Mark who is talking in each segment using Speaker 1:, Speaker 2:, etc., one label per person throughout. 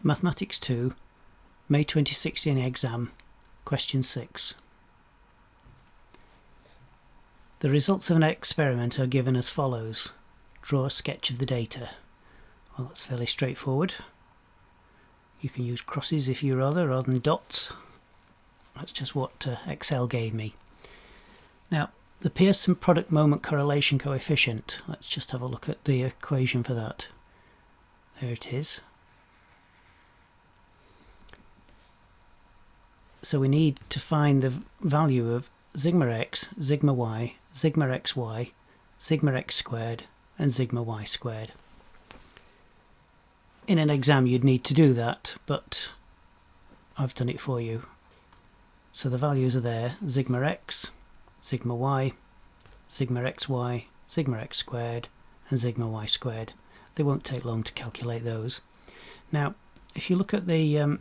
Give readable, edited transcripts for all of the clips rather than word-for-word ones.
Speaker 1: Mathematics 2, May 2016 exam, question 6. The results of an experiment are given as follows. Draw a sketch of the data. Well, that's fairly straightforward. You can use crosses if you rather than dots. That's just what Excel gave me. Now, the Pearson product moment correlation coefficient, let's just have a look at the equation for that. There it is. So we need to find the value of sigma x, sigma y, sigma xy, sigma x squared and sigma y squared. In an exam you'd need to do that, but I've done it for you. So the values are there: sigma x, sigma y, sigma xy, sigma x squared and sigma y squared. They won't take long to calculate those. Now if you look at the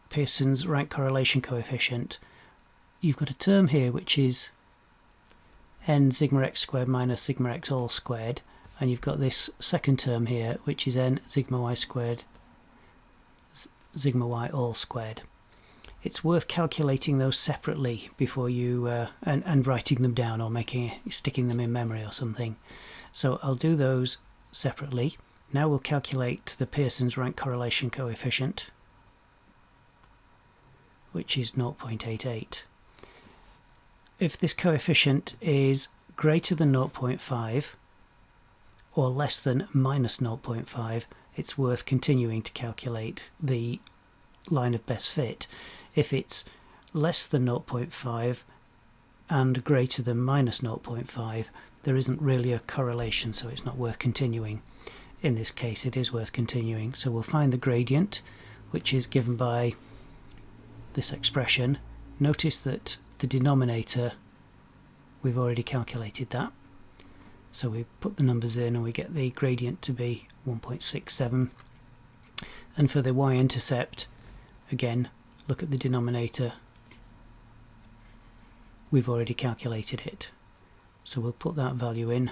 Speaker 1: Pearson's rank correlation coefficient, you've got a term here which is n sigma x squared minus sigma x all squared, and you've got this second term here which is n sigma y squared sigma y all squared. It's worth calculating those separately before you and writing them down or sticking them in memory or something. So I'll do those separately. Now we'll calculate the Pearson's rank correlation coefficient, which is 0.88. If this coefficient is greater than 0.5 or less than minus 0.5, it's worth continuing to calculate the line of best fit. If it's less than 0.5 and greater than minus 0.5, there isn't really a correlation, so it's not worth continuing. In this case it is worth continuing, so we'll find the gradient, which is given by this expression. Notice that the denominator, we've already calculated that, so we put the numbers in and we get the gradient to be 1.67. and for the y-intercept, again, look at the denominator, we've already calculated it, so we'll put that value in.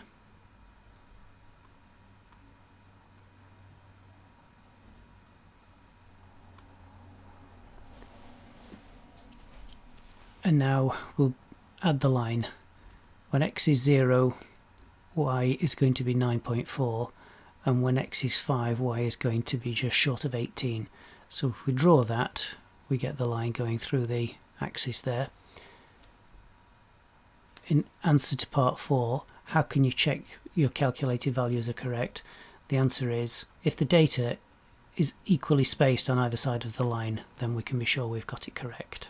Speaker 1: And now we'll add the line. When x is 0, y is going to be 9.4, and when x is 5, y is going to be just short of 18. So if we draw that, we get the line going through the axis there. In answer to part 4, how can you check your calculated values are correct? The answer is, if the data is equally spaced on either side of the line, then we can be sure we've got it correct.